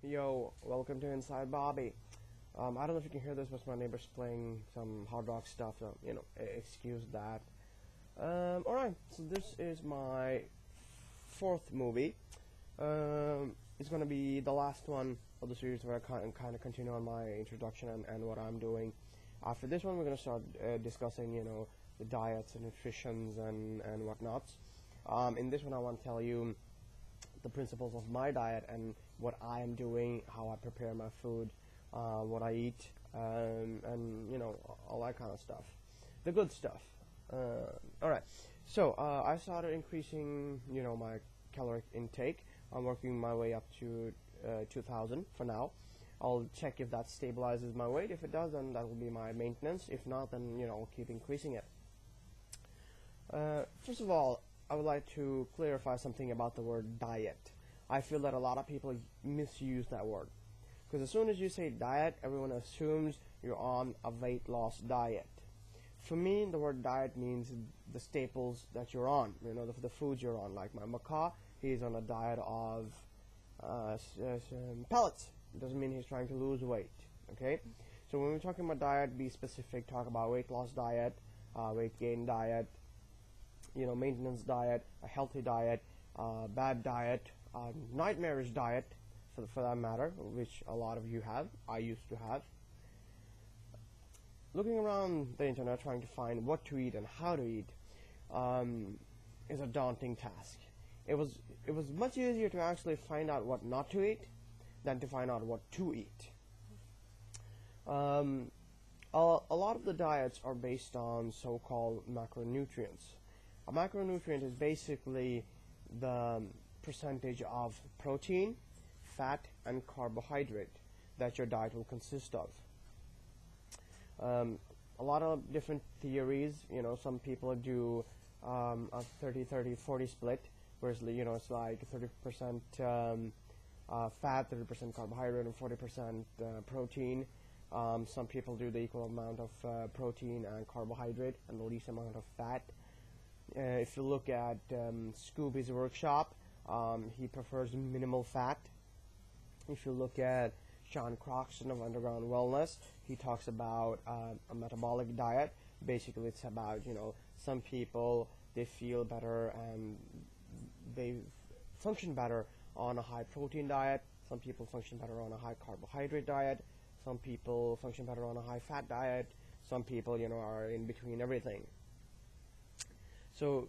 Yo, welcome to Inside Bobby. I don't know if you can hear this, but my neighbor's playing some hard rock stuff, so, excuse that. Alright, so this is my fourth movie. It's gonna be the last one of the series where I kind of continue on my introduction and what I'm doing. After this one, we're gonna start discussing, the diets and nutritions and whatnots. In this one, I want to tell you the principles of my diet and what I am doing, how I prepare my food, what I eat, and all that kind of stuff, the good stuff. All right, so I started increasing, my caloric intake. I'm working my way up to 2,000 for now. I'll check if that stabilizes my weight. If it does, then that will be my maintenance. If not, then I'll keep increasing it. First of all, I would like to clarify something about the word diet. I feel that a lot of people misuse that word. Because as soon as you say diet, everyone assumes you're on a weight loss diet. For me, the word diet means the staples that you're on, the foods you're on. Like my macaw, he's on a diet of pellets. It doesn't mean he's trying to lose weight, okay? So when we're talking about diet, be specific, talk about weight loss diet, weight gain diet, maintenance diet, a healthy diet, bad diet, nightmarish diet, for that matter, which a lot of you have. I used to have. Looking around the internet trying to find what to eat and how to eat is a daunting task. It was much easier to actually find out what not to eat than to find out what to eat. A lot of the diets are based on so-called macronutrients. A macronutrient is basically the percentage of protein, fat, and carbohydrate that your diet will consist of. A lot of different theories, some people do a 30-30-40 split, whereas it's like 30% fat, 30% carbohydrate, and 40% protein. Some people do the equal amount of protein and carbohydrate and the least amount of fat. If you look at Scooby's workshop, he prefers minimal fat. If you look at Sean Croxton of Underground Wellness, he talks about a metabolic diet. Basically, it's about, some people, they feel better and they function better on a high protein diet. Some people function better on a high carbohydrate diet. Some people function better on a high fat diet. Some people, are in between everything. So,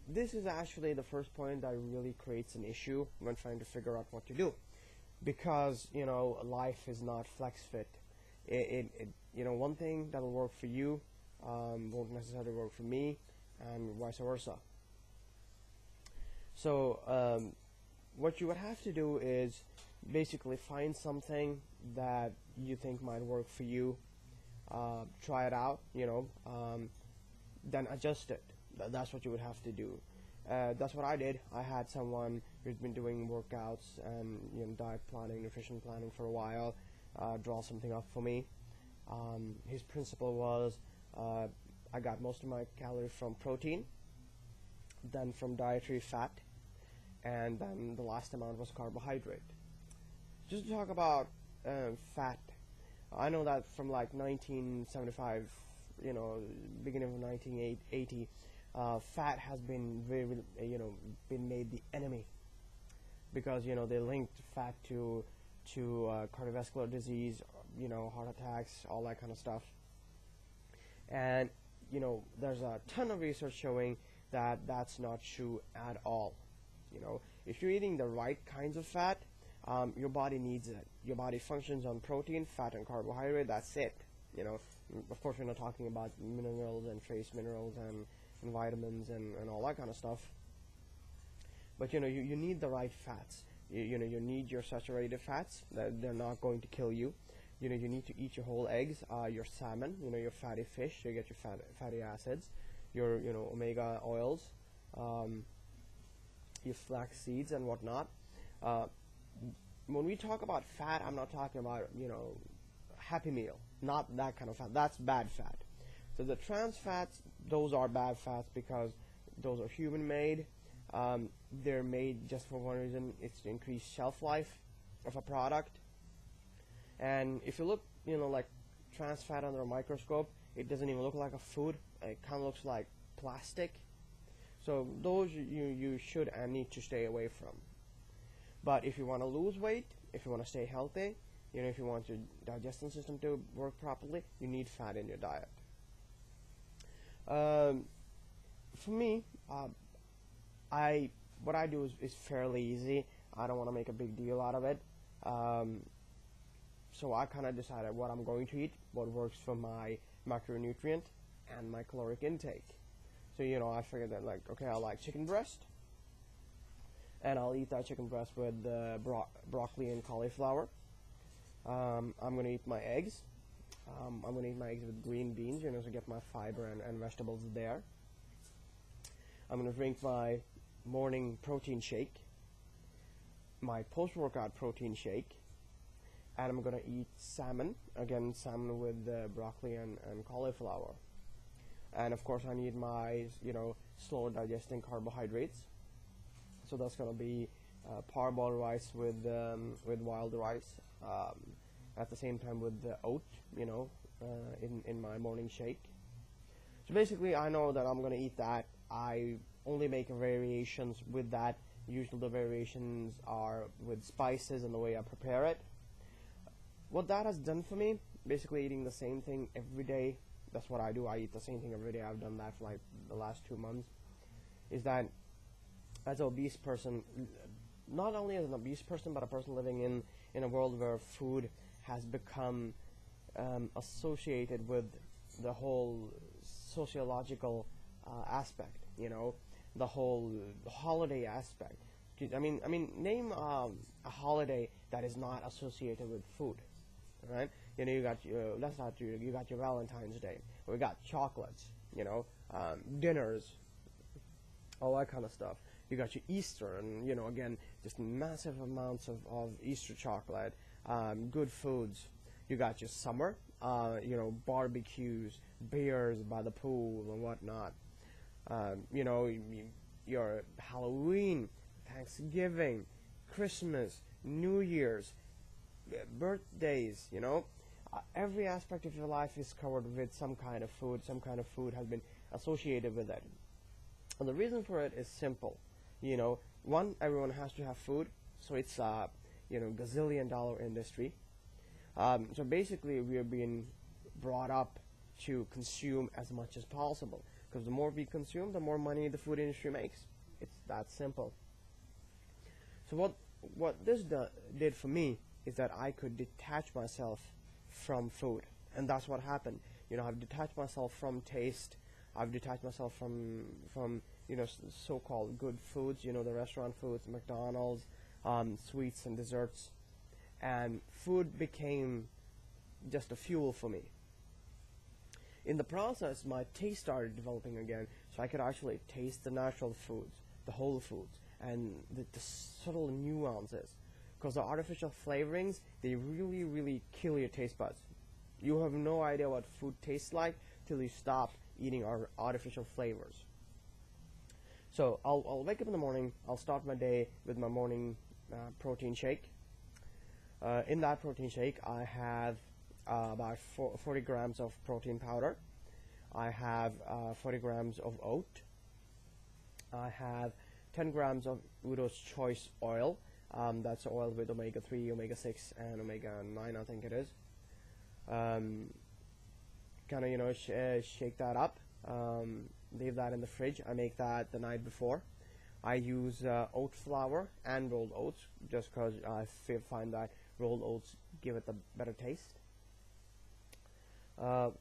this is actually the first point that really creates an issue when trying to figure out what to do. Because, life is not flex fit. One thing that will work for you won't necessarily work for me, and vice versa. So, what you would have to do is basically find something that you think might work for you, try it out, then adjust it. That's what you would have to do. That's what I did. I had someone who's been doing workouts and diet planning, nutrition planning for a while, draw something up for me. His principle was I got most of my calories from protein, then from dietary fat, and then the last amount was carbohydrate. Just to talk about fat, I know that from like 1975, beginning of 1980, fat has been been made the enemy, because they linked fat to cardiovascular disease, heart attacks, all that kind of stuff. And there's a ton of research showing that that's not true at all. If you're eating the right kinds of fat, your body needs it. Your body functions on protein, fat, and carbohydrate. That's it. Of course, we're not talking about minerals and trace minerals and vitamins and all that kind of stuff. But you need the right fats. You need your saturated fats. They're not going to kill you. You need to eat your whole eggs, your salmon, your fatty fish, so you get your fatty acids, your omega oils, your flax seeds and whatnot. When we talk about fat, I'm not talking about Happy Meal, not that kind of fat. That's bad fat. So the trans fats, those are bad fats because those are human made. They're made just for one reason: it's to increase shelf life. of a product. And if you look, like trans fat under a microscope, it doesn't even look like a food. It kind of looks like plastic. So those you should and need to stay away from. But if you want to lose weight, if you want to stay healthy, if you want your digestive system to work properly, you need fat in your diet. For me, what I do is fairly easy. I don't want to make a big deal out of it. So I kind of decided what I'm going to eat, what works for my macronutrient and my caloric intake. So I figured that, like, okay, I like chicken breast, and I'll eat that chicken breast with broccoli and cauliflower. I'm going to eat my eggs. I'm going to eat my eggs with green beans, so get my fiber and vegetables there. I'm going to drink my morning protein shake, my post-workout protein shake, and I'm going to eat salmon, again salmon with broccoli and cauliflower. And of course I need my slower digesting carbohydrates, so that's going to be parboiled rice with wild rice, at the same time with the oat, in my morning shake. So basically I know that I'm going to eat that. I only make variations with that. Usually the variations are with spices and the way I prepare it. What that has done for me, basically eating the same thing every day, that's what I do. I eat the same thing every day. I've done that for like the last 2 months. Is that as an obese person, not only as an obese person, but a person living in a world where food has become associated with the whole sociological aspect, the whole holiday aspect. I mean, name a holiday that is not associated with food, right? You got that's not true. You got your Valentine's Day. We got chocolates, dinners, all that kind of stuff. You got your Easter, and again, just massive amounts of Easter chocolate, good foods. You got your summer, barbecues, beers by the pool and whatnot. Your Halloween, Thanksgiving, Christmas, New Year's, birthdays, every aspect of your life is covered with some kind of food. Some kind of food has been associated with it. And the reason for it is simple. One, everyone has to have food, so it's a gazillion-dollar industry. So basically we are being brought up to consume as much as possible, because the more we consume, the more money the food industry makes. It's that simple. So what this did for me is that I could detach myself from food, and that's what happened. I've detached myself from taste. I've detached myself from so-called good foods, the restaurant foods, McDonald's, sweets and desserts, and food became just a fuel for me. In the process, my taste started developing again, so I could actually taste the natural foods, the whole foods, and the subtle nuances. Because the artificial flavorings, they really, really kill your taste buds. You have no idea what food tastes like till you stop eating our artificial flavors. So I'll wake up in the morning, I'll start my day with my morning protein shake. In that protein shake, I have about 40 grams of protein powder. I have 40 grams of oat. I have 10 grams of Udo's Choice oil. That's oil with omega-3, omega-6, and omega-9, I think it is. Shake that up. Leave that in the fridge. I make that the night before. I use oat flour and rolled oats, just because I find that rolled oats give it a better taste.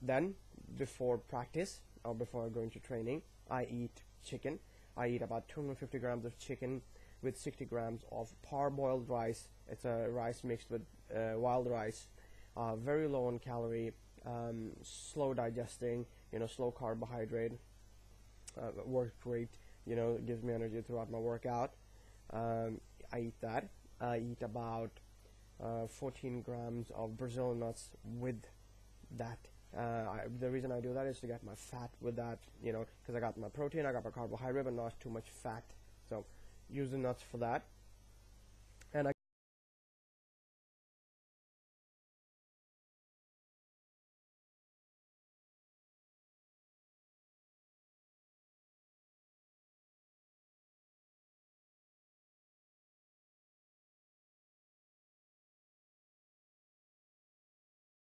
Then, before practice, or before I go into training, I eat chicken. I eat about 250 grams of chicken with 60 grams of parboiled rice. It's a rice mixed with wild rice. Very low in calorie, slow digesting, slow carbohydrate. Works great, it gives me energy throughout my workout. I eat that. I eat about 14 grams of Brazil nuts with that. The reason I do that is to get my fat with that, because I got my protein, I got my carbohydrate, but not too much fat. So use the nuts for that. And I